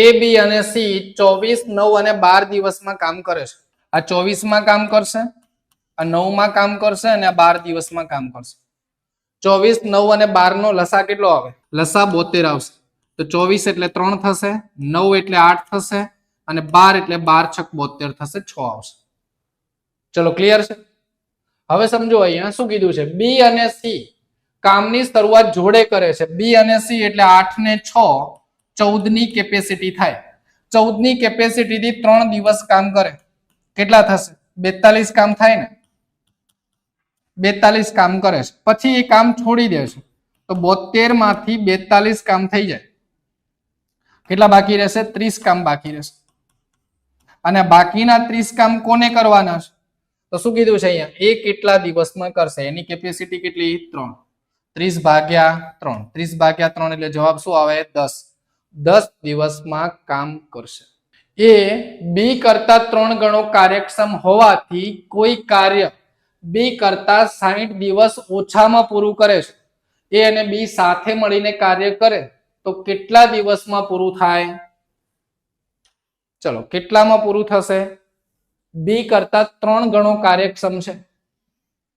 એ બી અને સી 24, 9 અને 12 દિવસમાં કામ કરે છે. આ 24 માં કામ કરશે, આ 9 માં કામ કરશે અને આ 12 દિવસમાં કામ કરશે. 24, 9 અને 12 નો લસા કેટલો આવે? લસા 72 આવશે. તો 24 એટલે 3 થશે, 9 એટલે 8 થશે અને 12 એટલે 12 છક 72 થશે, 6 આવશે. ચલો ક્લિયર છે? હવે સમજો અહીંયા શું કીધું છે? બી અને સી કામની શરૂઆત જોડે કરે છે. બી અને સી એટલે 8 ને 6 14 ની કેપેસિટી થાય. 14 ની કેપેસિટી થી 3 દિવસ કામ કરે. કેટલા થશે? 42 કામ થાય ને? 42 કામ કરે છે. પછી એ કામ છોડી દે છે. તો 72 માંથી 42 કામ થઈ જાય. કેટલા બાકી રહેશે? 30 કામ બાકી રહેશે. અને બાકીના 30 કામ કોને કરવાના છે? તો શું કીધું છે અહીંયા? એ કેટલા દિવસમાં કરશે? એની કેપેસિટી કેટલી? 3. 30 ભાગ્યા 3. 30 ભાગ્યા 3 એટલે જવાબ શું આવે? 10. 10 દિવસમાં કામ કરશે. એ બી કરતા 3 ગણો કાર્યક્ષમ હોવાથી કોઈ કાર્ય બી કરતા 60 દિવસ ઓછામાં પૂરું કરે છે. એ અને બી સાથે મળીને કાર્ય કરે તો કેટલા દિવસમાં પૂરું થાય? ચલો કેટલામાં પૂરું થશે? બી કરતા 3 ગણો કાર્યક્ષમ છે